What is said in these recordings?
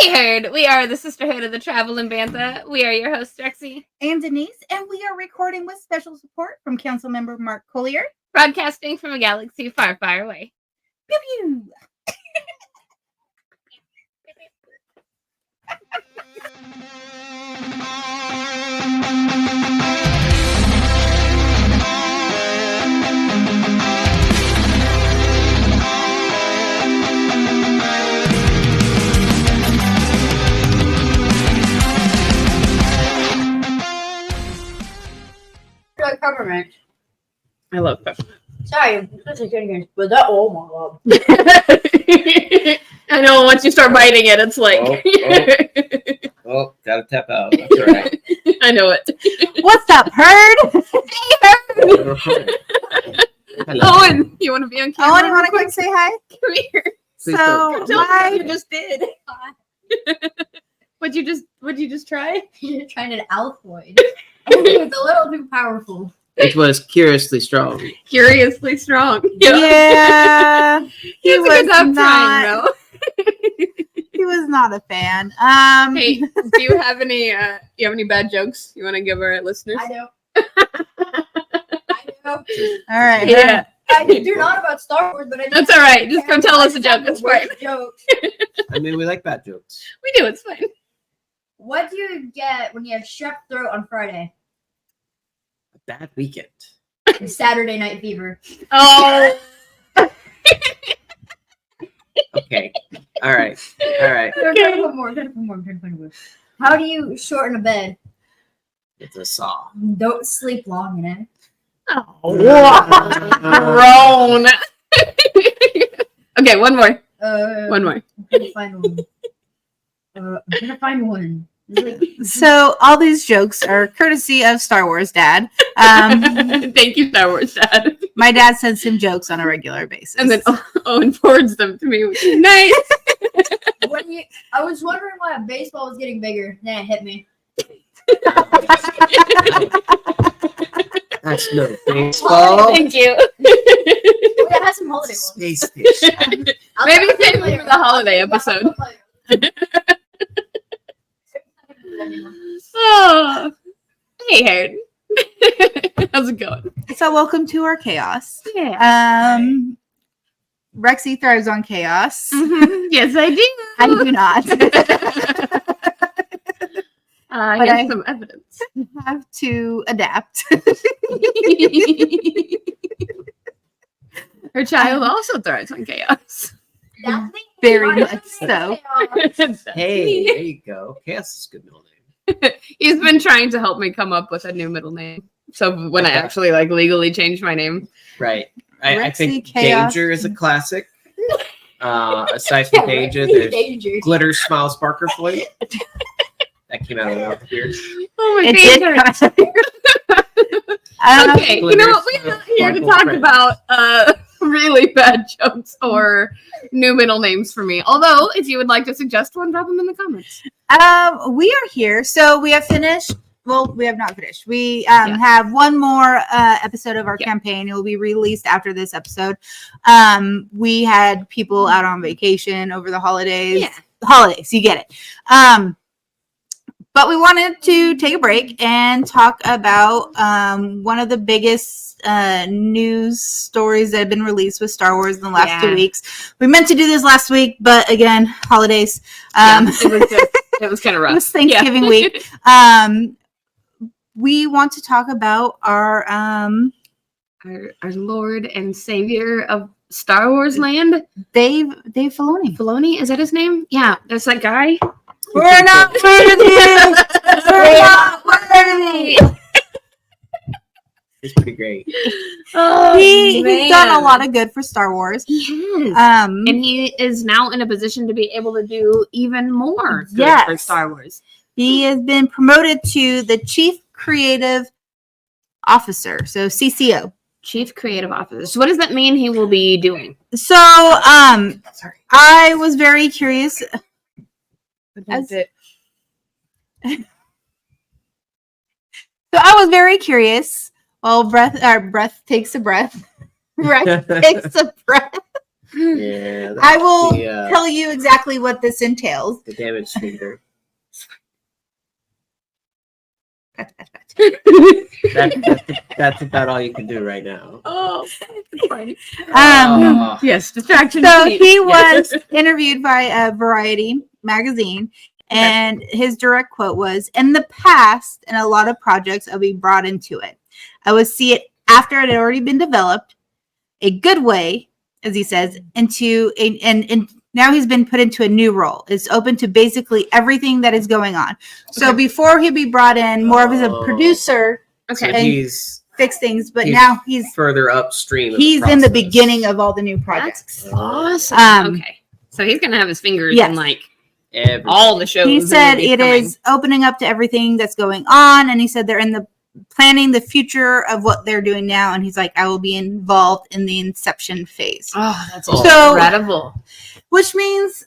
Herd. We are the Sisterhood of the Traveling Bantha. We are your hosts, Rexy and Denise, and we are recording with special support from Councilmember Mark Collier, broadcasting from a galaxy far, far away. Pew pew. Peppermint. I love peppermint. Sorry, but that oh my god. I know once you start biting it, it's like gotta tap out. That's all right. I know it. What's up, Herd? Owen, you want to be on camera? Owen, you want to come say hi? Come here. So you just did. What'd you just try? You're trying an Altoid. It's a little too powerful. It was curiously strong. Curiously strong. Yeah, he was a good job trying, though. He was not a fan. Hey, do you have any bad jokes you want to give our listeners? I know. All right. Yeah. I do not about Star Wars, but That's all right. Just come tell us a joke. It's fine. I mean, we like bad jokes. We do. It's fine. What do you get when you have strep throat on Friday? A bad weekend. Saturday Night Fever. Oh. Okay. All right. I'm trying to put more. How do you shorten a bed? It's a saw. Don't sleep long in it. Oh, grown. Okay, one more. One more. I'm gonna find one. So all these jokes are courtesy of Star Wars Dad. Thank you, Star Wars Dad. My dad sends him jokes on a regular basis. And then Owen forwards them to me, which is nice. I was wondering why a baseball was getting bigger. Then it hit me. That's no baseball. Thank you. It has some holiday ones. Space station. Maybe save it for the holiday episode. Oh, hey, Herd. How's it going? So welcome to our chaos. Yeah. Rexy thrives on chaos. Mm-hmm. Yes, I do. I do not. But Here's some evidence. Have to adapt. Her child also thrives on chaos. Very much so. Hey, there you go. Chaos is a good middle name. He's been trying to help me come up with a new middle name. So when I actually legally change my name. Right. I think Chaos. Danger is a classic. Aside from Danger, there's Glitter Smile Sparker Floyd. That came out of the beard. Oh my It goodness. did. Okay, you know what? We're not here to talk about really bad jokes or new middle names for me. Although, if you would like to suggest one, drop them in the comments. We are here. So we have finished. Well, we have not finished. We have one more episode of our campaign. It will be released after this episode. We had people out on vacation over the holidays. Yeah. Holidays, you get it. But we wanted to take a break and talk about one of the biggest news stories that have been released with Star Wars in the last 2 weeks. We meant to do this last week, but again, holidays. It was kind of rough. It was Thanksgiving week. We want to talk about our Lord and Savior of Star Wars land, Dave Filoni. Filoni, is that his name? Yeah, that's that guy. We're not worthy. We're not worthy. It's pretty great. Oh, He's done a lot of good for Star Wars. He has. And he is now in a position to be able to do even more good for Star Wars. He has been promoted to the Chief Creative Officer, so CCO. Chief Creative Officer. So what does that mean he will be doing? So Sorry. I was very curious. So I was very curious. Well, breath takes a breath. Breath takes a breath. Yeah. I will the, tell you exactly what this entails. the damaged finger. That's about all you can do right now. Oh, funny. Yes, distraction. So queen. he Yes. was interviewed by Variety magazine, and his direct quote was, "In the past, in a lot of projects, I'll be brought into it. I would see it after it had already been developed, a good way, as he says, into and now he's been put into a new role. It's open to basically everything that is going on. So Okay. before he'd be brought in more of as a producer, So Okay. he's fix things, but He's now he's further upstream. in the process. beginning of all the new projects. That's awesome. Um, Okay. So he's gonna have his fingers yes. in like Everything. all the shows. He that said will be it coming. is opening up to everything that's going on, and he said they're in the planning the future of what they're doing now, and he's like, I will be involved in the inception phase. Oh, that's So- incredible. Which means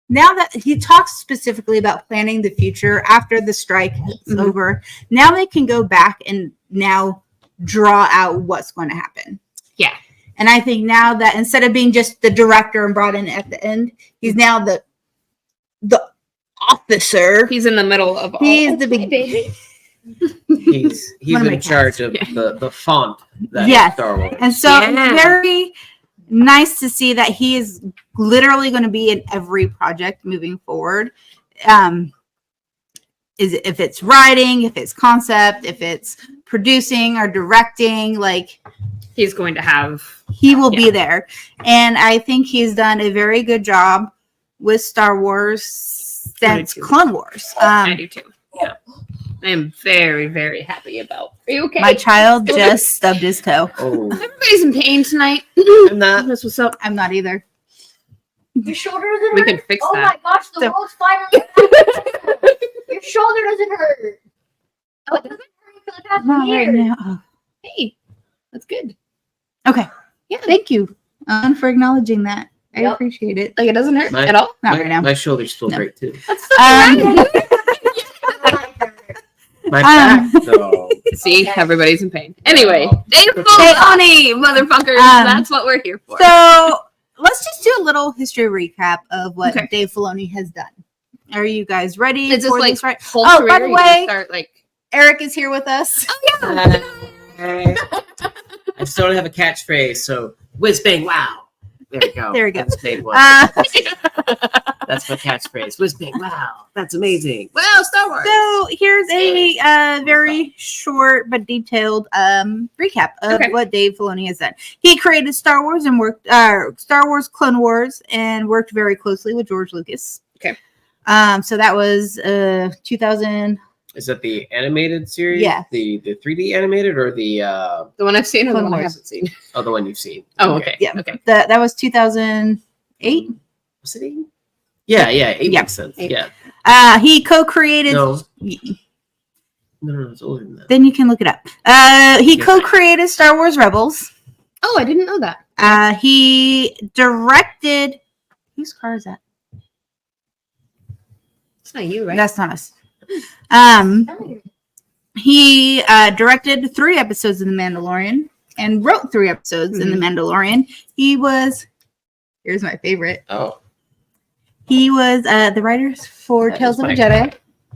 now that he talks specifically about planning the future after the strike is Mhm. over, now they can go back and now draw out what's going to happen. Yeah. And I think now that instead of being just the director and brought in at the end, he's now the officer. He's in the middle of all. He's the big baby. He's One of my in charge of the font that Yes. Star Wars. And so Yeah. it's very nice to see that he is literally going to be in every project moving forward. If it's writing, if it's concept, if it's producing or directing, like He's going to have. he will be there. And I think he's done a very good job with Star Wars since too. Clone Wars. I do too. Yeah. I am very, very happy about. Are you okay? My child just stubbed his toe. Oh, Everybody's in pain tonight. I'm not. That's what's up. I'm not either. Your shoulder doesn't We hurt? can fix Oh that. my gosh, the So- world's finally Your shoulder doesn't hurt. Oh, it doesn't hurt for the past Not year. right now. Oh. Hey, that's good. Okay. Yeah. Thank you for acknowledging that. I Yep. appreciate it. Like it doesn't hurt My- at all. Not my, right now. my shoulder's still No. great too. That's Um, My back though. See, Okay. everybody's in pain. Anyway, Wow. Dave Filoni, motherfuckers. That's what we're here for. So let's just do a little history recap of what Okay. Dave Filoni has done. Are you guys ready It's just for like this? Right? whole Oh, career, by the you can way- start like. Eric is here with us. I still don't have a catchphrase, so whiz bang wow. There we go. There we go. That's big one. That's my catchphrase. Whiz bang wow. That's amazing. Well, Star Wars. So here's a very short but detailed recap of Okay. what Dave Filoni has done. He created Star Wars and worked Star Wars Clone Wars and worked very closely with George Lucas. Okay. So that was 2000. Is that the animated series? Yeah. The 3D animated or the The one I've seen or the Clone one I Wars. haven't seen. oh the one you've seen? Oh, okay. Yeah. Okay. That was 2008. Was it 8? Yeah, 8 Yeah. makes sense. 8. Yeah. He co-created. No, it's older than that. Then you can look it up. He Yes. co-created Star Wars Rebels. Oh, I didn't know that. He directed. Whose car is that? It's not you, right? That's not us. He directed 3 episodes of The Mandalorian and wrote 3 episodes in The Mandalorian. He was. Here's my favorite. Oh. He was the writers for That Tales is of a my Jedi.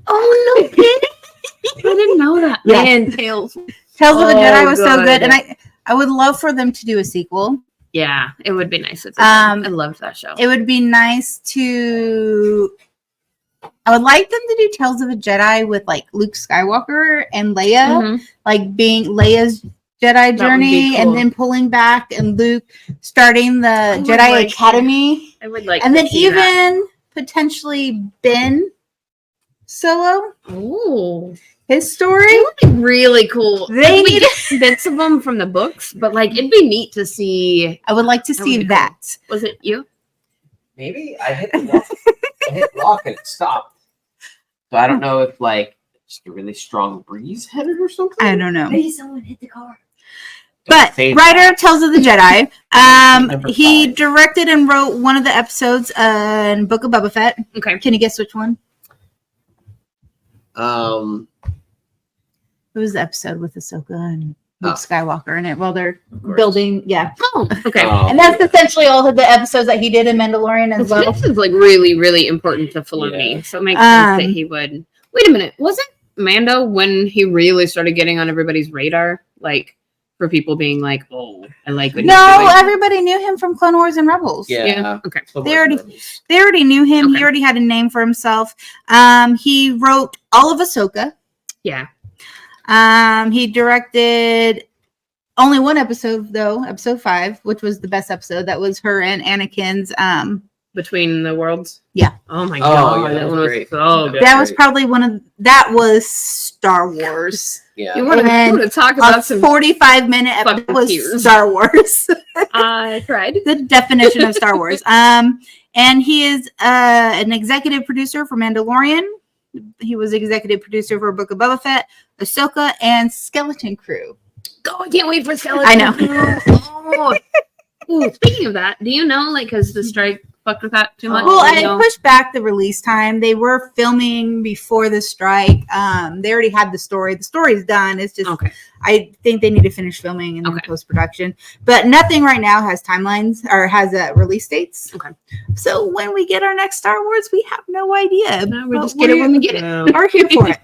Oh no! I didn't know that. Yeah. Man, Tales. Tales of a Oh, Jedi was so good. good, and I would love for them to do a sequel. Yeah, it would be nice. If they Um, did. I loved that show. It would be nice to. I would like them to do Tales of a Jedi with like Luke Skywalker and Leia, Mhm. like being Leia's Jedi That would be journey, cool. and then pulling back and Luke starting the would Jedi like- Academy, I would like, and to then see that. even potentially Ben Solo, Ooh, his story. it would be really cool. They Like, we need- get bits of them from the books, but like it'd be neat to see. I would like to That would see be cool. that. Was it you? Maybe I hit the lock. I hit lock and it stopped. So I don't know if like just a really strong breeze hit it or something. I don't know. Maybe someone hit the car. But Say writer that. of Tales of the Jedi, Number he 5. directed and wrote one of the episodes in Book of Boba Fett. Okay. Can you guess which one? Um, It was the episode with Ahsoka and Luke Oh. Skywalker in it while they're Of course. building. Yeah. Oh, okay. Oh, And that's essentially all of the episodes that he did in Mandalorian as well. This is like really, really important to Filoni, Yeah. so it makes sense that he would. Wait a minute, wasn't Mando when he really started getting on everybody's radar, like for people being like, "Oh, I like what he's No, doing." everybody knew him from Clone Wars and Rebels. Yeah. Okay. They already knew him. Okay. He already had a name for himself. He wrote all of Ahsoka. Yeah. He directed only one episode though, episode 5, which was the best episode. That was her and Anakin's. Between the Worlds. Yeah. Oh my Oh, god, yeah, that that one was was great. so good. That was probably that was Star Wars. Yeah. You want And to talk A about some? 45-minute fucking episode was tears. Star Wars. I tried. The definition of Star Wars. And he is an executive producer for Mandalorian. He was executive producer for Book of Boba Fett, Ahsoka, and Skeleton Crew. Oh, I can't wait for Skeleton. I know. Oh. Ooh, speaking of that, do you know, like, has the strike fucked with that too much? Well, Do you I know? pushed back the release time. They were filming before the strike. They already had the story. The story's done. It's just Okay. I think they need to finish filming and then Okay. post production. But nothing right now has timelines or has release dates. Okay. So when we get our next Star Wars, we have no idea. No, we But just get it when we get it. are here for it.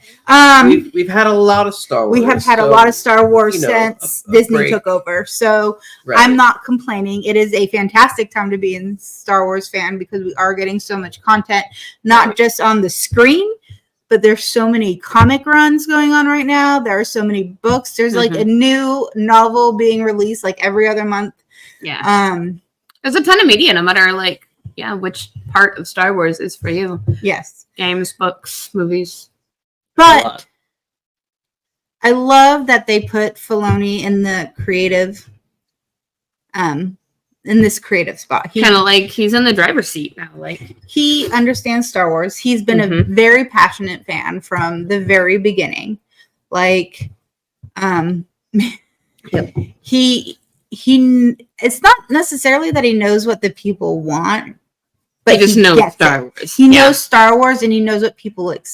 We've had a lot of Star Wars. We have had a so, lot of Star Wars you know, since a Disney break. took over. So right. I'm not complaining. It is a fantastic time to be a Star Wars fan because we are getting so much content, not just on the screen, but there's so many comic runs going on right now. There are so many books. There's like a new novel being released like every other month. Yeah. There's a ton of media, no matter like, yeah, which part of Star Wars is for you. Yes. Games, books, movies. But I love that they put Filoni in the creative in this creative spot. Kind of like he's in the driver's seat now. Like He understands Star Wars. He's been a very passionate fan from the very beginning. Like, he it's not necessarily that he knows what the people want, but he just knows gets Star it. Wars. He Yeah. knows Star Wars and he knows what people Even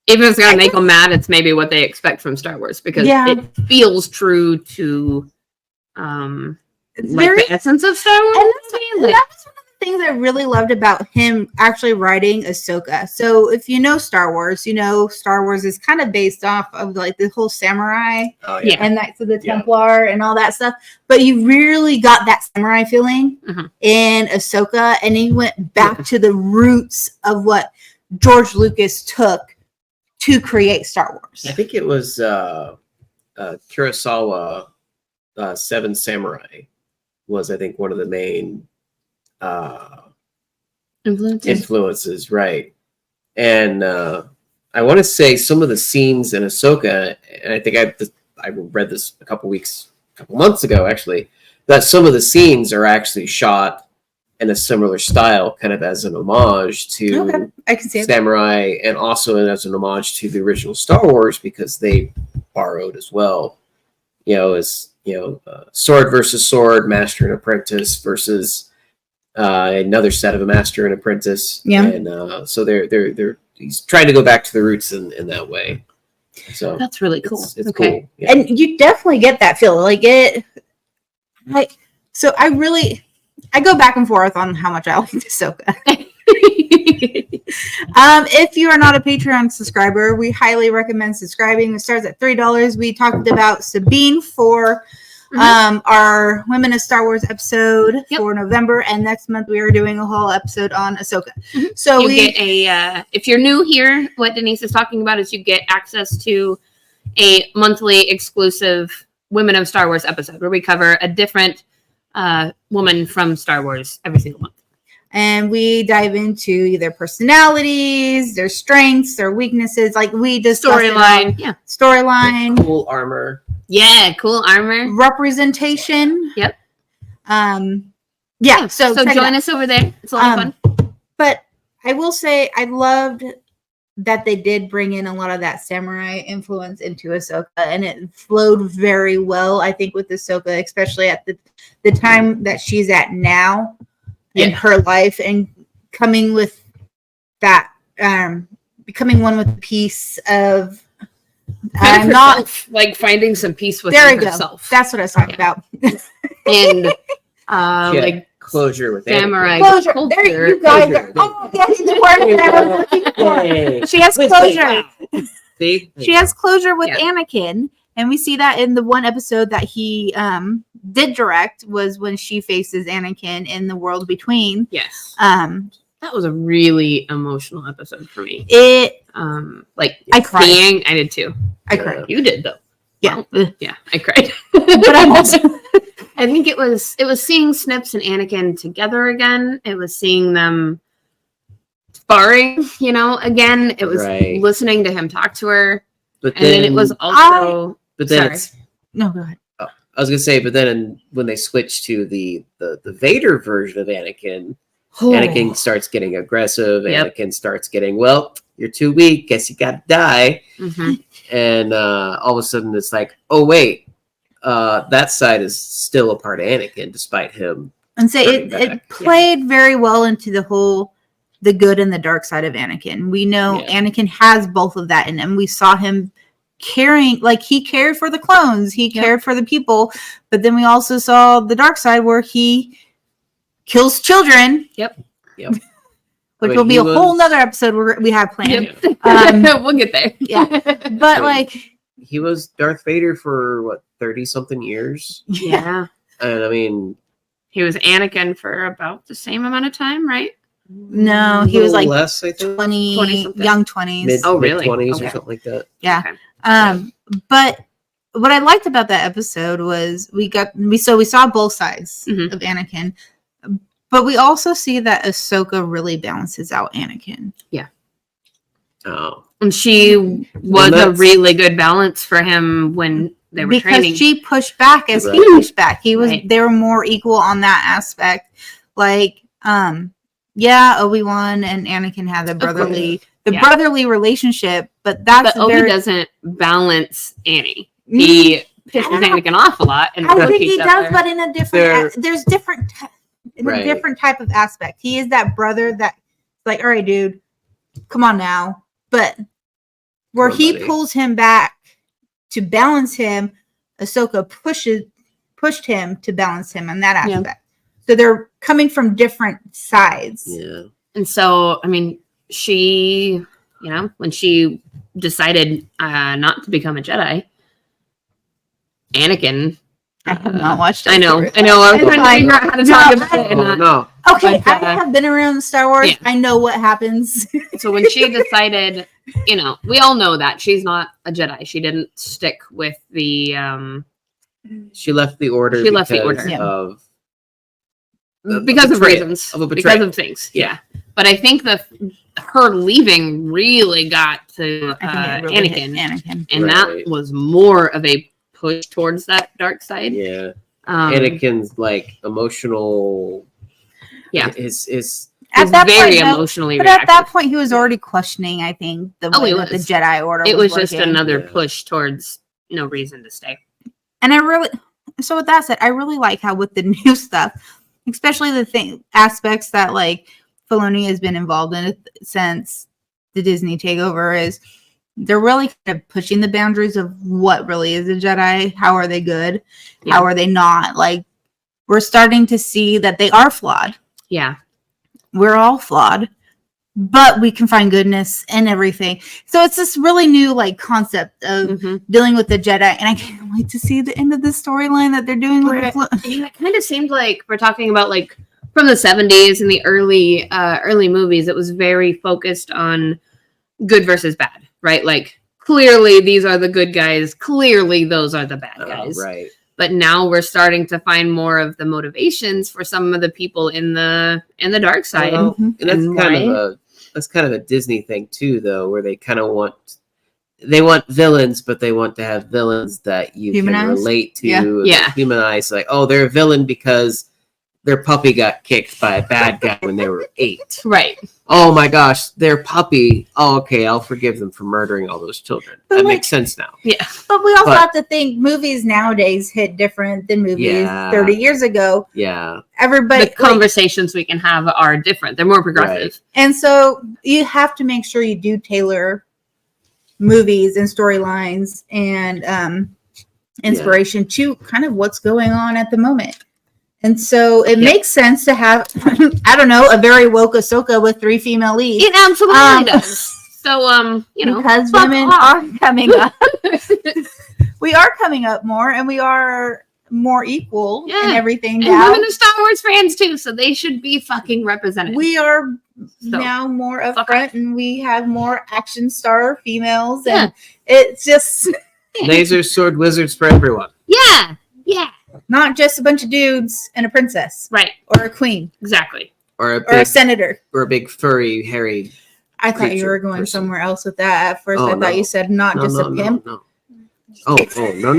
if it's gonna make them mad, it's maybe what they expect from Star Wars because it feels true to it's like very the essence of Star Wars. and that was one of the things I really loved about him actually writing Ahsoka. So if you know Star Wars, you know Star Wars is kind of based off of like the whole samurai Oh, Yeah. and Knights of the Yeah. Templar and all that stuff. But you really got that samurai feeling in Ahsoka, and he went back to the roots of what George Lucas took to create Star Wars. I think it was Kurosawa, Seven Samurai was, I think, one of the main influences, right? And I want to say some of the scenes in Ahsoka, and I think I read this a couple months ago, actually, that some of the scenes are actually shot in a similar style, kind of as an homage to I can see it. Samurai, and also as an homage to the original Star Wars because they borrowed as well. Sword versus sword, master and apprentice versus another set of a master and apprentice. Yeah. And so he's trying to go back to the roots in that way. So That's really cool. It's Okay. cool. Yeah. And you definitely get that feel. I go back and forth on how much I like Ahsoka. If you are not a Patreon subscriber, we highly recommend subscribing. It starts at $3. We talked about Sabine for our Women of Star Wars episode for November, and next month we are doing a whole episode on Ahsoka. So you get if you're new here, what Denise is talking about is you get access to a monthly exclusive Women of Star Wars episode where we cover a different woman from Star Wars every single month. And we dive into their personalities, their strengths, their weaknesses. Like we discussed Storyline. Yeah. Storyline. Cool armor. Yeah, cool armor. Representation. Yep. Yeah. So join us over there. It's a lot of fun. But I will say I loved that they did bring in a lot of that samurai influence into Ahsoka, and it flowed very well, I think, with Ahsoka, especially at the time that she's at now in her life, and coming with that, becoming one with the piece of I'm not like finding some peace with there. We go. herself. That's what I was talking about. And She had like closure with samurai Closure. culture. There, you guys are. Oh, that's the word that I was looking for. Anakin. She has closure. See? She has closure with Yeah. Anakin, and we see that in the one episode that he did direct was when she faces Anakin in the world between. Yes. That was a really emotional episode for me. Like I cried. seeing, I did too. I cried. You did though. Yeah. Well, yeah, I cried. But I'm also I think it was seeing Snips and Anakin together again. It was seeing them sparring, again. It was listening to him talk to her. But then it was also no, go ahead. I was gonna say, but then when they switch to the Vader version of Anakin, Anakin starts getting aggressive. Yep. Anakin starts getting, well, you're too weak. Guess you got to die. Mm-hmm. And all of a sudden, it's like, oh wait, that side is still a part of Anakin, despite him. And so it played very well into the good and the dark side of Anakin. We know Anakin has both of that in him. We saw him caring, like he cared for the clones, he cared for the people, but then we also saw the dark side where he kills children. Yep. Which will be a whole nother episode we have planned. We'll get there. Yeah. But like he was Darth Vader for what, 30-something years? Yeah. And I mean, he was Anakin for about the same amount of time, right? No, he was like less, I think. 20 young 20s. Really? Mid-20s or something like that. Yeah. Okay. But what I liked about that episode was we saw both sides of Anakin, but we also see that Ahsoka really balances out Anakin. Yeah. Oh. And she was a really good balance for him when they were training. Because she pushed back as he pushed back. They were more equal on that aspect. Like, Obi-Wan and Anakin had the brotherly relationship, but Obi doesn't balance Annie. He pisses Anakin off a lot, and I think he does, but in a different. There's different a different type of aspect. He is that brother that's like, all right, dude, come on now. But where he pulls him back to balance him, Ahsoka pushed him to balance him on that aspect. Yeah. So they're coming from different sides. Yeah. And so, I mean, she, when she decided not to become a Jedi, Anakin. I have not watched it. I know. I was trying to figure out how to talk about it. No. Okay, but, I have been around Star Wars. Yeah. I know what happens. So when she decided, we all know that she's not a Jedi. She didn't stick with the. She left the order. She left the order because of reasons, because of things. Yeah, but I think her leaving really got to Anakin, and that was more of a push towards that dark side. Yeah. Anakin's like emotional. Yeah. Is at that very point, emotionally but reactive. At that point he was already questioning, I think, the way that the Jedi Order was working. Just another push towards no reason to stay. And so with that said, I really like how with the new stuff, especially the aspects that like Filoni has been involved in since the Disney takeover, is they're really kind of pushing the boundaries of what really is a Jedi. How are they good? Yeah. How are they not? Like, we're starting to see that they are flawed. Yeah. We're all flawed, but we can find goodness in everything. So it's this really new like concept of dealing with the Jedi, and I can't wait to see the end of the storyline that they're doing with it kind of seemed like we're talking about like from the 70s and the early movies. It was very focused on good versus bad, right? Like clearly these are the good guys, clearly those are the bad guys. Right. But now we're starting to find more of the motivations for some of the people in the dark side. And that's kind of a Disney thing too, though, where they kind of want villains, but they want to have villains that you can relate to. Yeah. Humanize, like, oh, they're a villain because their puppy got kicked by a bad guy when they were 8. Right. Oh my gosh, their puppy. Oh, okay, I'll forgive them for murdering all those children. But that makes sense now. Yeah. But we also have to think movies nowadays hit different than movies 30 years ago. Yeah. Everybody, the conversations we can have are different. They're more progressive. Right. And so you have to make sure you do tailor movies and storylines and inspiration to kind of what's going on at the moment. And so it makes sense to have, I don't know, a very woke Ahsoka with 3 female leads. It absolutely does. So, because women are coming up. We are coming up more, and we are more equal in everything and now. women are Star Wars fans too, so they should be fucking represented. We are now more upfront, and we have more action star females, and it's just laser sword wizards for everyone. Yeah. not just a bunch of dudes and a princess, Right. or a queen, Exactly. Or a senator, or a big furry hairy. I thought you were going somewhere else with that. At first, I thought you said not just a pimp. No. Oh, no.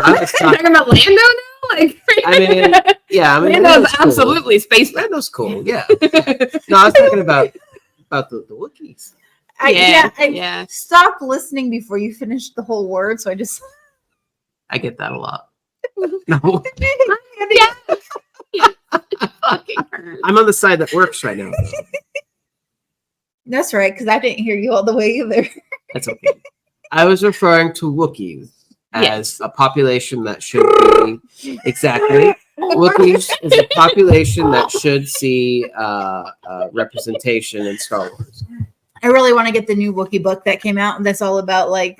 I was Talking about Lando now? Like, I mean, Lando's Lando's cool. absolutely space. Lando's cool. Yeah. No, I was talking about the Wookiees. I stopped listening before you finished the whole word, so I just. I get that a lot. No, I'm on the side that works right now. That's right, because I didn't hear you all the way either. That's okay. I was referring to Wookiees as a population that should be exactly. Wookiees is a population that should see representation in Star Wars. I really want to get the new Wookiee book that came out, and that's all about like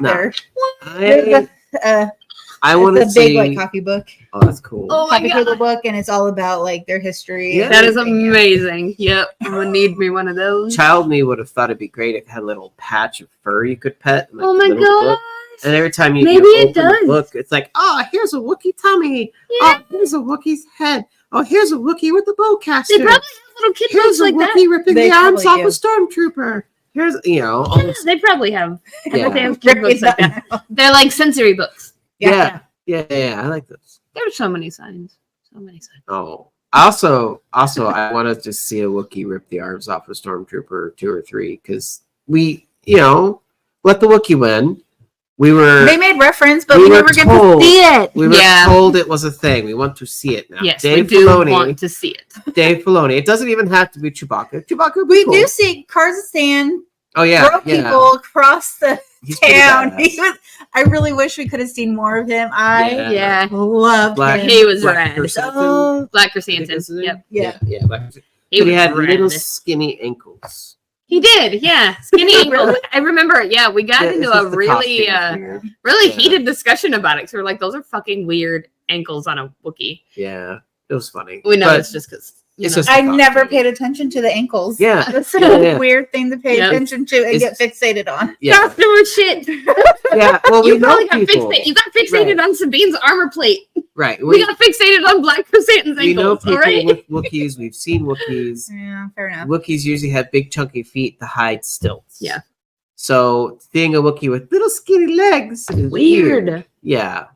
I want to see big like coffee book. Oh, that's cool. Oh my coffee table book, and it's all about like their history. Yeah. That is amazing. Yep, I'm gonna need me one of those. Child me would have thought it'd be great if it had a little patch of fur you could pet. In, like, oh my god! And every time you open the book, it's like, oh, here's a Wookiee tummy. Yeah. Oh, here's a Wookiee's head. Oh, here's a Wookiee with the bowcaster. They probably have little kid here's books a like Wookiee that. ripping the arms off a stormtrooper. Here's, they probably have. Yeah. They have kid books like that. They're like sensory books. Yeah. I like those. There's so many signs. Oh, also, I want to just see a Wookiee rip the arms off a stormtrooper 2 or 3 because we, let the Wookiee win. They made reference, but we never get to see it. We were told it was a thing. We want to see it now. Yes, Dave we do Filoni, want to see it. Dave Filoni. It doesn't even have to be Chewbacca. Chewbacca would be We cool. do see Kazakhstan throw people across the town. I really wish we could have seen more of him. I loved him. He was rad. Black Chrysanthemum. Yep. Yeah. But he had little skinny ankles. He did, skinny ankles. I remember. Yeah, we got into a really heated discussion about it. So we're like, those are fucking weird ankles on a Wookiee. Yeah, it was funny. We know it's just because. I never paid attention to the ankles. Yeah. That's a weird thing to pay attention to and get fixated on. Yeah. Customer shit. Yeah. Well, we know people. You got fixated on Sabine's armor plate. Right. We got fixated on Black Chrysanthemum's ankles. We know people with Wookiees. We've seen Wookiees. Yeah, fair enough. Wookiees usually have big chunky feet to hide stilts. Yeah. So seeing a Wookiee with little skinny legs is weird. Yeah.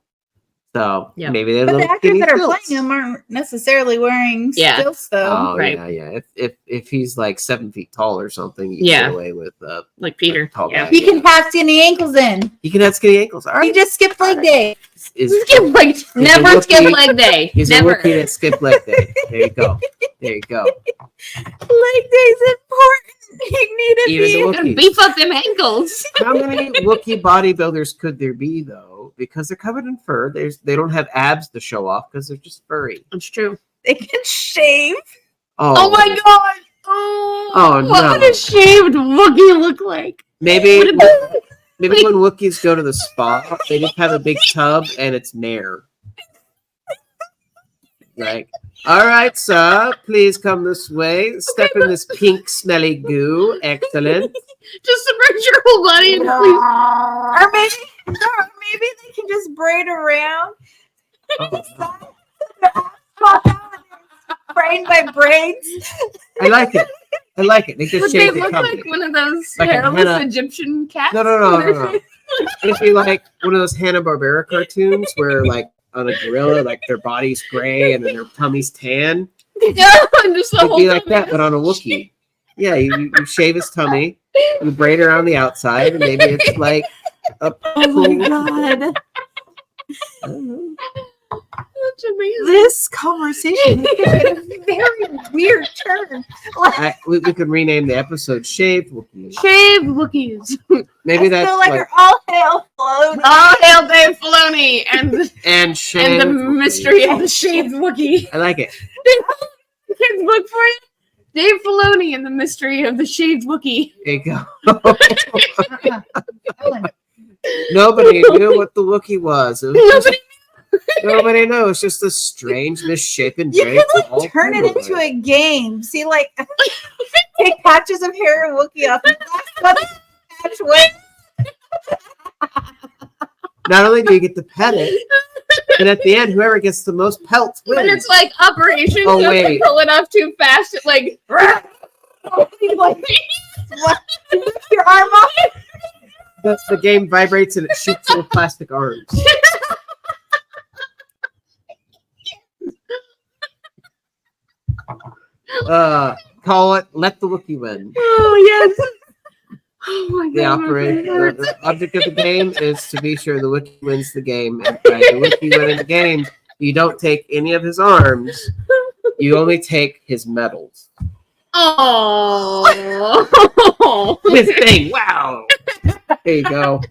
So maybe they're little the actors that are playing him aren't necessarily wearing stilts, though. Oh, right. Yeah. If he's like 7 feet tall or something, you can get away with like Peter. Tall guy. He can have skinny ankles then. He can have skinny ankles. All right. He just skipped leg day. Never skip leg day. He's a Wookiee that skipped leg day. There you go. Leg day's important. You need to beef up them ankles. How many Wookiee bodybuilders could there be, though? Because they're covered in fur. They don't have abs to show off because they're just furry. That's true. They can shave. Oh my god! Oh no! What would a shaved Wookiee look like? Maybe when Wookiees go to the spa, they just have a big tub and it's Nair. Like, all right, sir, please come this way. Step in this pink, smelly goo. Excellent. Just submerge your whole body in or maybe they can just braid around. Braid by braids. I like it. They just shave look like one of those hairless Egyptian cats. No. It'd be like one of those Hanna-Barbera cartoons where, like, on a gorilla, like their body's gray and then their tummy's tan. Yeah, just the whole be like that, but on a Wookiee. Yeah, you shave his tummy, you braid around the outside, and maybe it's like a oh my god. That's amazing. This conversation is taking a very weird turn. We could rename the episode "Shaved Wookies." Shaved Wookiees. Maybe I that's feel like like we're all hail Filoni. All hail Dave Filoni and shaved and the Wookiees. mystery of the shaved Wookiee. I like it. Kids book for you. Dave Filoni and the mystery of the shaved Wookiee. There you go. Ellen, Nobody knew what the Wookiee was. It was Nobody. nobody knows. It's just a strange, misshapen you drake. could like turn it into a game. See, like take patches of hair and Wookiee off. And that's what patch wins. Not only do you get to pet it, and at the end, whoever gets the most pelts wins. But it's like Operation Oh, Don't wait. pull it off too fast. It like Like, what? Your arm off. The game vibrates and it shoots little plastic arms. Call it "Let the Wookiee Win." oh yes. Oh my The god. the object of the game is to be sure the Wookiee wins the game. And by the Wookiee winning the game, you don't take any of his arms. You only take his medals. Oh. His thing. Wow. There you go.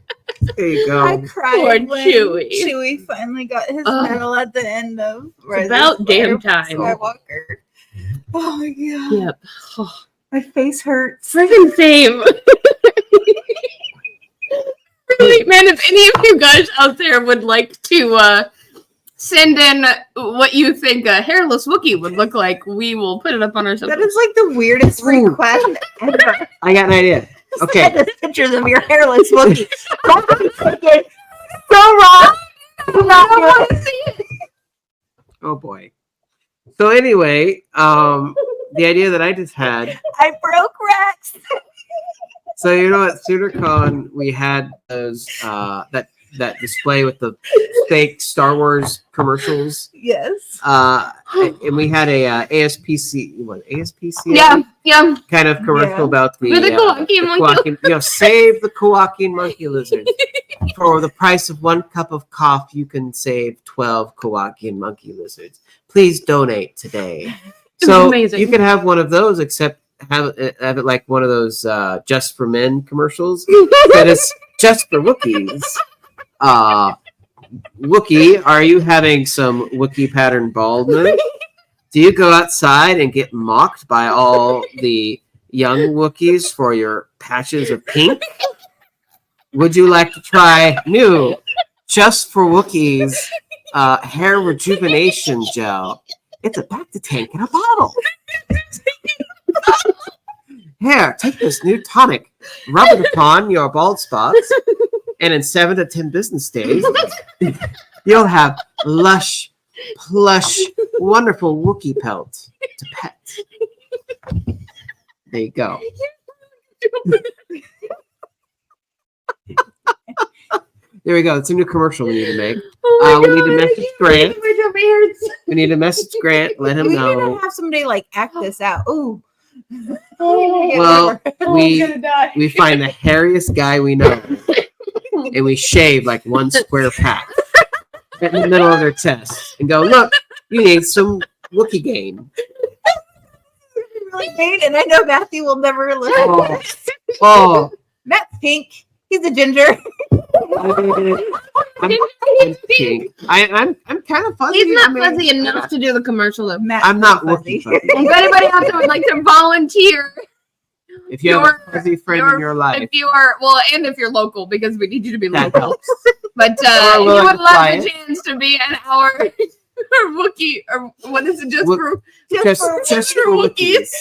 There you I go. cried Poor when Chewie. Chewie finally got his Ugh. medal at the end of It's about damn time. Skywalker. Oh my god. Yep. Oh, My face hurts. friggin' same. Really, man, if any of you guys out there would like to send in what you think a hairless Wookiee would look like, we will put it up on our social. That is like the weirdest Ooh. request ever. I got an idea. Okay. Send us pictures of your hairless Wookiee. That would take it so wrong. Do not do it. Oh boy. So anyway, the idea that I just had. I broke Rex. So you know at SoonerCon we had those that display with the fake Star Wars commercials. Yes. And we had a ASPC Yeah, yeah. kind of commercial Yeah. about the For the Kowakian monkey. save the Kowakian monkey lizard. For the price of 1 cup of coffee, you can save 12 Kowakian monkey lizards. Please donate today. It was So amazing. you can have one of those, except have it like one of those just for men commercials. That is just for Wookiees. Wookiee, are you having some Wookiee pattern baldness? Do you go outside and get mocked by all the young Wookiees for your patches of pink? Would you like to try new, just for Wookiees, hair rejuvenation gel? It's a Bacta-Tank in a bottle. Here, take this new tonic, rub it upon your bald spots, and in 7 to 10 business days, you'll have lush, plush, wonderful Wookiee pelt to pet. There you go. There we go. It's a new commercial we need to make. Oh my we need God, to I message can't Grant. believe my dumb ears. We need to message Grant, let him We need to know. have somebody like act this out. Ooh. Well, I'm we gonna die. we find the hairiest guy we know, and we shave like 1 square patch in the middle of their chest, and go, look, you need some Wookiee game. Really great, and I know Matthew will never listen. Oh, oh. Matt's pink. He's a ginger. I'm pink. I'm kind of fuzzy. He's not I mean, fuzzy enough to do the commercial though. Matt's I'm not fuzzy. Wookiee fuzzy. If anybody out there would like to volunteer, If you have a fuzzy friend in your life, if you are and if you're local, because we need you to be that local. helps. But Or if you willing would to love fly the it. chance to be an hour Wookiee, or what is it, just Wook- for Just for Wookiees.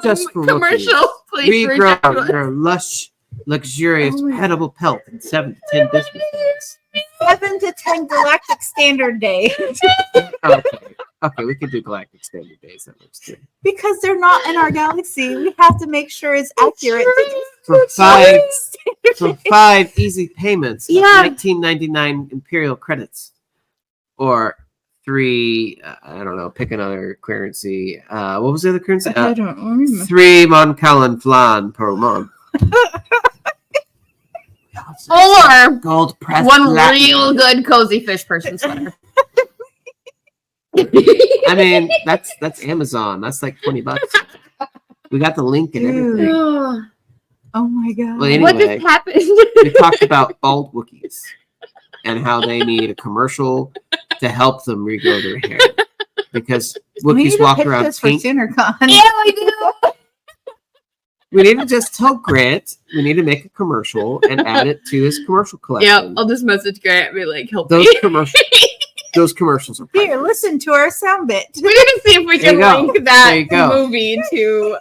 Just for commercial, please reach Regrow out to us. your lush, luxurious, Oh my petable pelt in 7 to 10 business days. 7 to 10 Galactic Standard Day. Okay, we can do Galactic Standard Days. That works too. Because they're not in our galaxy. We have to make sure it's accurate. For 5 easy payments of Yeah. 19.99 Imperial credits, or 3, I don't know, pick another currency. What was the other currency? I don't remember. 3 Mon Callan flan per month. Or Gold press one platinum. real good cozy fish person sweater. I mean, that's Amazon. That's like $20. We got the link and everything. Oh my god. Well, What anyway, just happened? we talked about bald Wookiees and how they need a commercial to help them regrow their hair because We need Wookiees to walk pitch around this for pink. SoonerCon. Yeah, we do. We need to just tell Grant we need to make a commercial and add it to his commercial Yeah, collection. I'll just message Grant and be like, help Those me. those commercials are Here, priceless. listen to our sound bit. We're gonna see if we There can you go. link There that you go. movie to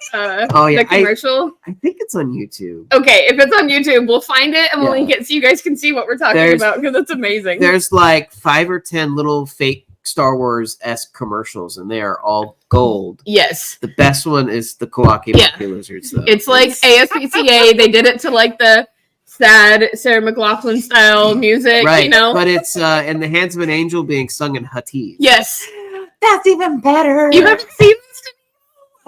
Oh, yeah, the commercial. I think it's on YouTube. Okay, if it's on YouTube, we'll find it and we'll Yeah. link it so you guys can see what we're talking There's- about because it's amazing. There's like 5 or 10 little fake Star Wars-esque commercials, and they are all gold. Yes. The best one is the Kawaki Yeah. Monkey Lizards, though. It's like ASPCA. They did it to like the sad Sarah McLachlan style music, right, you know? but it's in the hands of an angel being sung in Huttese. Yes. That's even better. You haven't seen this?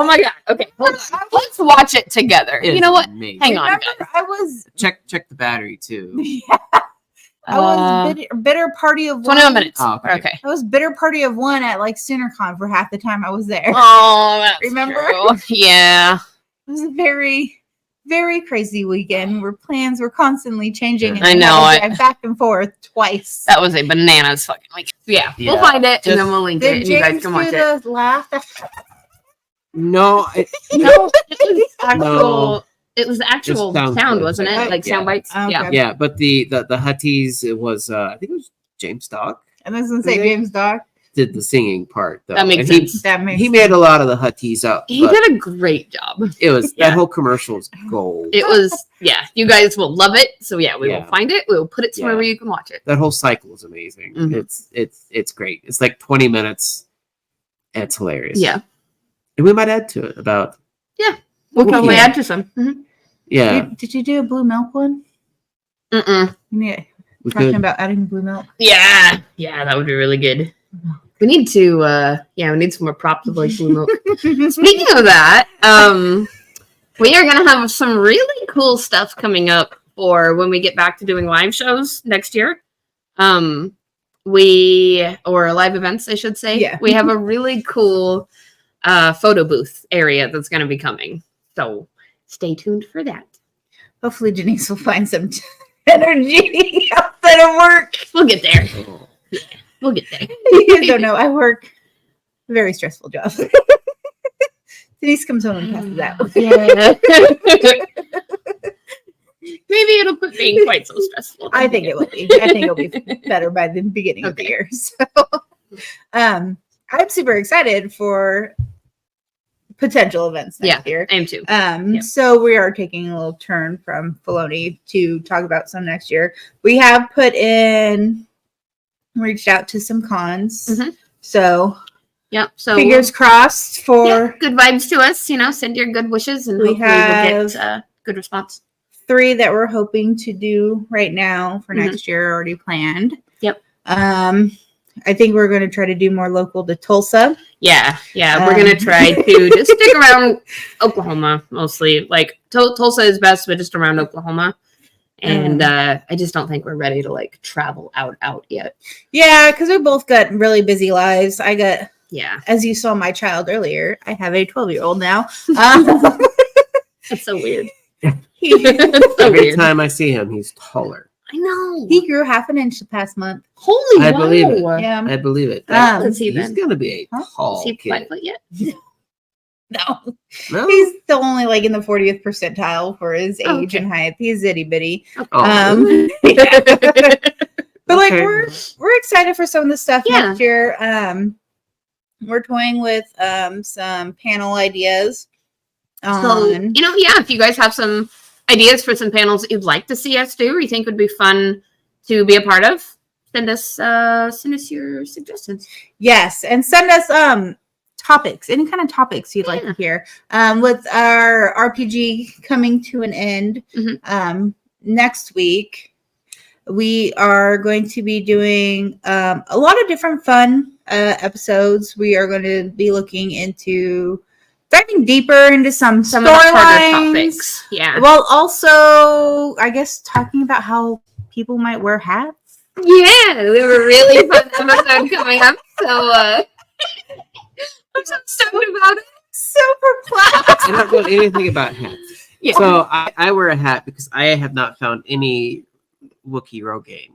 Oh my god. Okay, hold on. Let's watch it together. It You is know what? amazing. Hang on, Remember, guys. I was Check the battery too. I was bitter party of 21 one. minutes. Oh, okay. Okay. I was bitter party of one at like SoonerCon for half the time I was there. Oh, that's Remember? true. Yeah. It was a very, very crazy weekend where plans were constantly changing. And I I know, had to drive back and forth twice. That was a bananas fucking week. Yeah, we'll Yeah. find it Just- and then we'll link it Did and you guys James can watch do it. the laugh? No, No, it was actual. No. It was actual sounds sound, good. wasn't it? Like Yeah. sound bites. Okay. Yeah. yeah, but the Huttese, it was I think it was James Stock And I was going to say Okay. James Doc. did the singing part though. That makes And sense. That makes He made a lot of the Huttese up. He but did a great job. It was Yeah. that whole commercial is gold. It was, yeah, you guys will love it. So yeah, we will Yeah. find it. We will put it somewhere Yeah. where you can watch it. That whole cycle is amazing. Mhm. It's great. It's like 20 minutes. And it's hilarious. Yeah. And we might add to it about We'll probably Yeah. add to some. Mhm. yeah. Did you do a blue milk one? Mm-mm. Yeah. We Talking could. about adding blue milk. Yeah. Yeah, that would be really good. We need to, we need some more props of like blue milk. Speaking of that, we are going to have some really cool stuff coming up for when we get back to doing live shows next year. Or live events, I should say. Yeah. We have a really cool photo booth area that's going to be coming. So stay tuned for that. Hopefully Denise will find some energy outside of work. We'll get there. Oh. We'll get there. You don't know. I work a very stressful job. Denise comes home and passes out. Yeah. Maybe it'll quit being quite so stressful. I think it will be. I think it'll be better by the beginning of the Okay. year. So, I'm super excited for potential events next year. I am too. Yep. So we are taking a little turn from Filoni to talk about some next year. We have reached out to some cons. Mhm. So Yep. So fingers crossed for yeah, good vibes to us. Send your good wishes, and We hopefully we'll have- get good response. 3 that we're hoping to do right now for Mhm. next year already planned. Yep. I think we're going to try to do more local to Tulsa. Yeah. We're gonna try to just stick around Oklahoma mostly. Like Tulsa is best, but just around Oklahoma. And I just don't think we're ready to like travel out yet. Yeah, because we both got really busy lives. I got, Yeah, as you saw my child earlier, I have a 12-year-old now. it's so weird. He, It's so Every weird. time I see him, he's taller. I know. he grew half an inch the past month. Holy I wow. believe it. Yeah. I believe it. Um, Let's see He's then. gonna be a Huh? tall Is he kid. 5 foot yet? No. No? He's still only like in the 40th percentile for his age Okay. and height. He's itty bitty. Oh, Yeah. But like Okay. we're excited for some of the stuff Yeah. next year. We're toying with some panel ideas. So, On if you guys have some ideas for some panels that you'd like to see us do, or you think would be fun to be a part of, send us your suggestions. yes, and send us topics, any kind of topics you'd like to hear. With our RPG coming to an end next week, we are going to be doing a lot of different fun episodes. We are going to be looking into diving deeper into some Some of the harder storylines. topics. Yeah. Well, also, I guess talking about how people might wear hats. Yeah, we have a really fun episode coming up. So I'm so stoked about it. So perplexed. I don't know anything about hats. Yeah. So I wear a hat because I have not found any Wookiee Rogaine.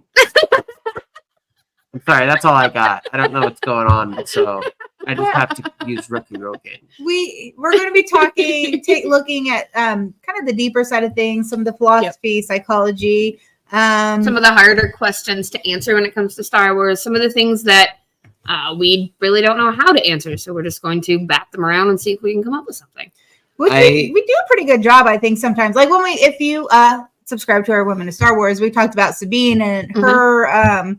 I'm sorry, that's all I got. I don't know what's going on, so I just have to use Wookiee Rogaine. We're going to be looking at kind of the deeper side of things, some of the philosophy, psychology, some of the harder questions to answer when it comes to Star Wars, some of the things that we really don't know how to answer. So we're just going to bat them around and see if we can come up with something. we do a pretty good job, I think, sometimes. Like if you subscribe to our Women of Star Wars, we talked about Sabine and her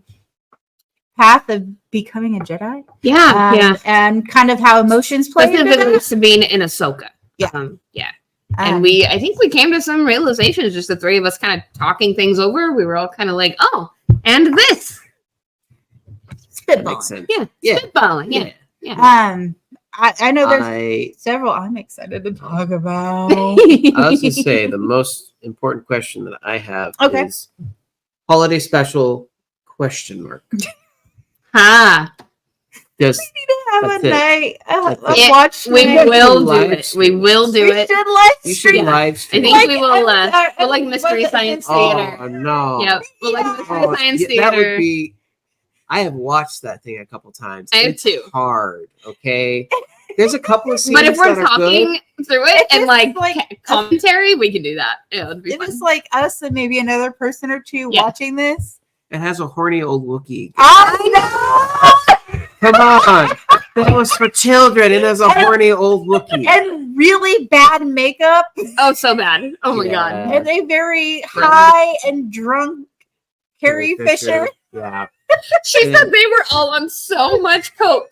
path of becoming a Jedi. Yeah. And kind of how emotions play into Specifically that. Sabine and Ahsoka. Yeah. And I think we came to some realizations, just the three of us kind of talking things over. We were all kind of like, oh, and this. That makes sense. Yeah. Spitballing. Yeah. I know there's several I'm excited to talk about. I was going to say the most important question that I have is holiday special ? Just We need to have that's a it. night. Yeah, Watch we night. will do it. We will do it. you should live I stream. think we will. We'll like Mystery Science Theater. Oh no! Yeah, we'll like Mystery Science That Theater. would be. I have watched that thing a couple times. I have It's too. hard. Okay, there's a couple of scenes But if we're that are good. talking through it and it's like commentary, we can do that. Yeah, it'd be It fun. was like us and maybe another person or two watching this. It has a horny old Wookiee. I Come on, that was for children. It has a horny old Wookiee. know. And really bad makeup. Oh, so bad. Oh my god. Yeah. And a very high and drunk Carrie Fisher. Yeah. She said they were all on so much coke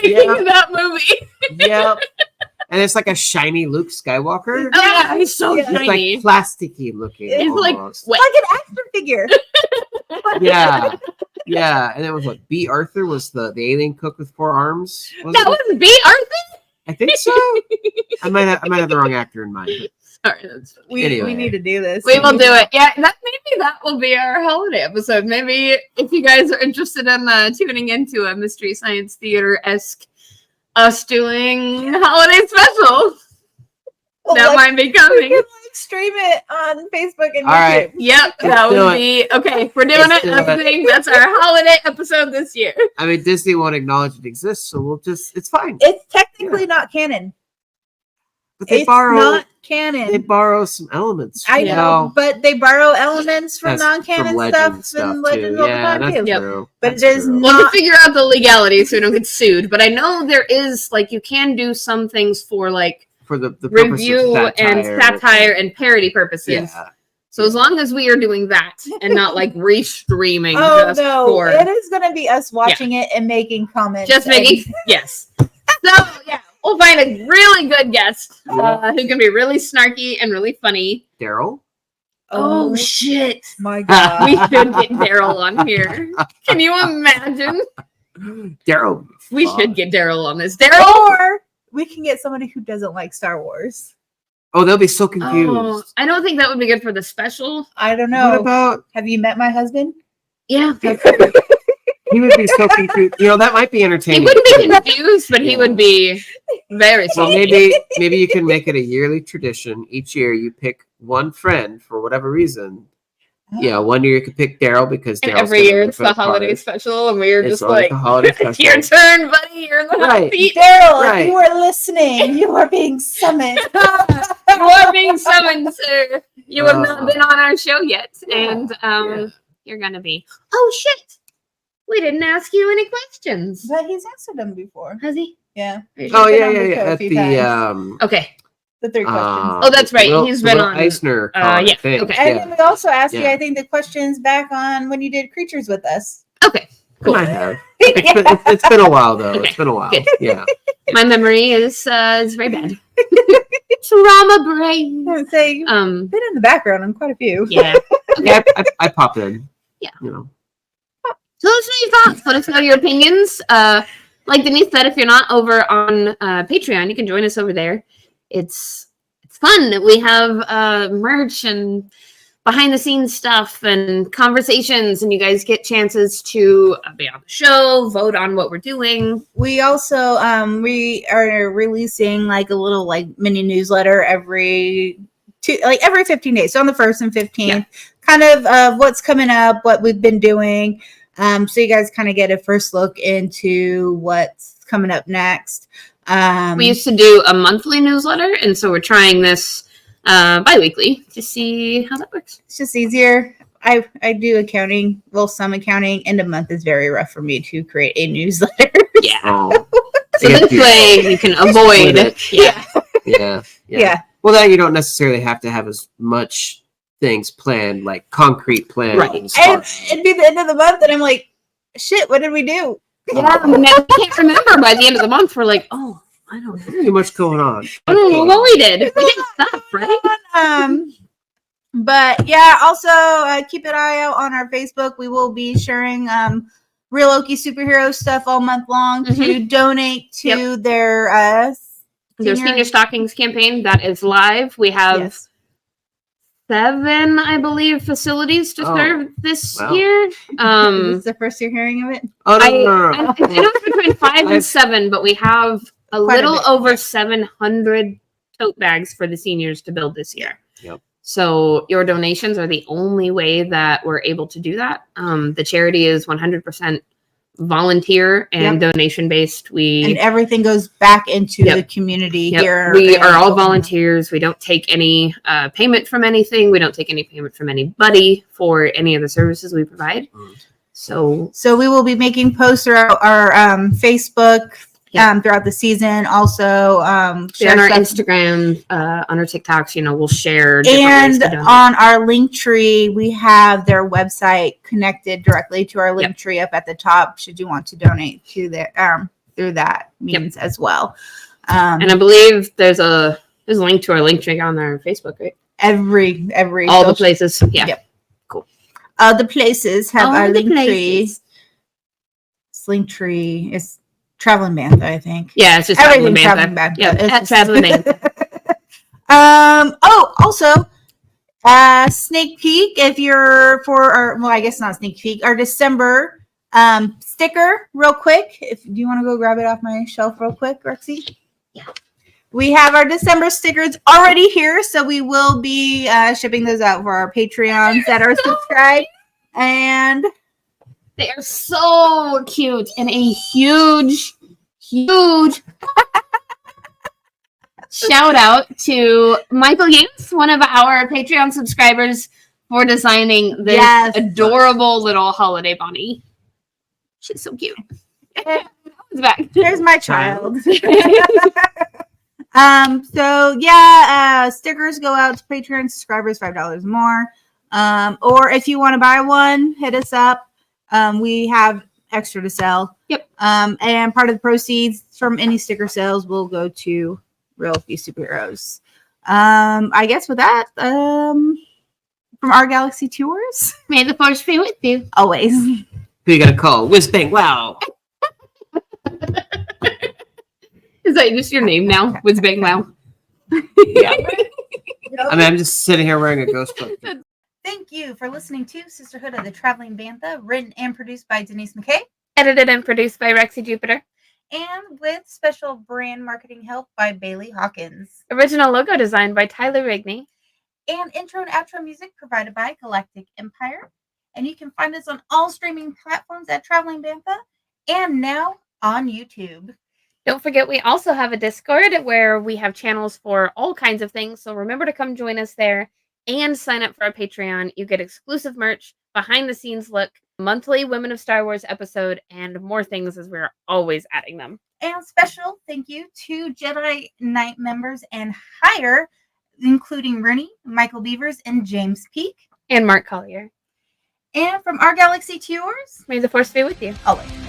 making that movie. Yep. And it's like a shiny Luke Skywalker. Oh yeah, he's so Yeah. It's shiny. like plasticky looking. It's like almost. wet. Like an action figure. Yeah. Yeah. And it was what? B. Arthur was the alien cook with 4 arms. That was B. Arthur. I think so. I might have the wrong actor in mind. Sorry, that's funny. We Anyway. need to do this. We will do it. Yeah, maybe that will be our holiday episode. Maybe if you guys are interested in tuning into a Mystery Science Theater-esque us doing holiday special, that might be We coming. can stream it on Facebook and YouTube. All right. Yep, that do would it. be okay. We're doing Let's it. do That's it. the thing. That's our holiday episode this year. I mean, Disney won't acknowledge it exists, so it's fine. It's technically not canon. But they It's borrow not canon. they borrow some elements. I you know, but they borrow elements from That's non-canon from stuff legend and legends all the time that's too. Yep. true. But That's it is true. not- We'll figure out the legalities so we don't get sued. But I know there is you can do some things for for the purpose of review and satire. satire and parody purposes. Yeah. So as long as we are doing that and not restreaming Oh just no, for it is going to be us watching it and making comments. just making yes. So yeah, we'll find a really good guest who can be really snarky and really funny. Daryl. Oh shit! my god. We should get Daryl on here. Can you imagine? Daryl. We should get Daryl on this. Daryl. Or we can get somebody who doesn't like Star Wars. Oh, they'll be so confused. Oh, I don't think that would be good for the special. I don't What know. about Have you met my husband? Yeah, he would be so confused. That might be he entertaining. wouldn't be confused, but he would be very. Well, Well, maybe you can make it a yearly tradition. Each year you pick one friend for whatever reason. Yeah, one year you could pick Daryl because and Daryl's every gonna year rip it's it the holiday apart. special, and we're It's just always like, the holiday special. your turn, buddy. You're in the hot Right. seat. Daryl, Right. if you are listening, you are being summoned. You are being summoned, sir. You have not been on our show yet, and you're gonna be. Oh shit! We didn't ask you any questions. But he's answered them before. Has he? Yeah. Oh He's yeah, been on yeah, the yeah. show a At few the times. Okay. The 3 questions. Oh, that's right. He's been on- Eisner. yeah, I think. okay. And then we also asked you, Yeah. I think, the questions back on when you did Creatures with us. Okay. Cool. I have. It's been a while though. Okay, It's been a while. good. Yeah. My memory is very bad. Trauma brain. I would say you've been in the background on quite a few. Yeah. Yeah. I pop in. Yeah. You know. So let us know your thoughts. Let us know your opinions. Like Denise said, if you're not over on Patreon, you can join us over there. It's fun. We have merch and behind the scenes stuff and conversations, and you guys get chances to be on the show, vote on what we're doing. We also we are releasing like a little like mini newsletter every 15 days. So on the 1st and 15th, kind of what's coming up, what we've been doing. So you guys kind of get a first look into what's coming up next. We used to do a monthly newsletter, and so we're trying this bi-weekly to see how that works. It's just easier. I do accounting, some accounting. End of month is very rough for me to create a newsletter. Yeah. Oh. So this way you can avoid it. Yeah. Well, that you don't necessarily have to have as much things planned, like concrete plans. Right. And it'd be the end of the month, and I'm like, shit, what did we do? Yeah, we can't remember by the end of the month. We're like, oh, I don't know. Too much going on. I don't know what we did. We did stuff, right? But yeah, also keep an eye out on our Facebook. We will be sharing Real Okie superhero stuff all month long to donate to their Senior Stockings campaign that is live. We have 7, I believe, facilities to serve this year. Is this the first you're hearing of it? Oh, no. I think it's between 5 and 7, but we have a little over 700 tote bags for the seniors to build this year. Yep. So your donations are the only way that we're able to do that. The charity is 100% volunteer and donation based. And everything goes back into the community here. We are all volunteers. We don't take any payment from anything. We don't take any payment from anybody for any of the services we provide. So we will be making posts throughout our Facebook throughout the season. Also, on our Instagram, on our TikToks, we'll share. And on our link tree, we have their website connected directly to our link tree up at the top. Should you want to donate to their through that means as well. And I believe there's a link to our link tree on our Facebook, right? Every all the places. Yeah. Yep. Cool. The places have our link tree. Link tree is Traveling Bantha, I think. Yeah, it's just everything Traveling Bantha. Yeah, it's Traveling Bantha. Also, sneak peek if you're for our, well, I guess not sneak peek, our December sticker real quick. Do you want to go grab it off my shelf real quick, Rexy? Yeah. We have our December stickers already here, so we will be shipping those out for our Patreons that are subscribed. And they are so cute, and a huge shout out to Michael Yates, one of our Patreon subscribers, for designing this adorable little holiday bunny. She's so cute. It's back. There's my child. Stickers go out to Patreon subscribers, $5 more. Or if you want to buy one, hit us up. We have extra to sell. Yep. And part of the proceeds from any sticker sales will go to Real Okie Superheroes. I guess with that, from our Galaxy Tours. May the force be with you. Always. Who you gonna call? Whiz bang wow. Is that just your name now? Whiz bang wow. Yeah. I mean, I'm just sitting here wearing a ghost coat. Thank you for listening to Sisterhood of the Traveling Bantha, written and produced by Denise McKay. Edited and produced by Rexy Jupiter. And with special brand marketing help by Bailey Hawkins. Original logo design by Tyler Rigney. And intro and outro music provided by Galactic Empire. And you can find us on all streaming platforms at Traveling Bantha and now on YouTube. Don't forget, we also have a Discord where we have channels for all kinds of things. So remember to come join us there and sign up for our Patreon. You get exclusive merch, behind the scenes look, monthly Women of Star Wars episode, and more things as we're always adding them. And special thank you to Jedi Knight members and higher, including Rooney, Michael Beavers, and James Peak. And Mark Collier. And from our Galaxy Tours, may the force be with you. Always.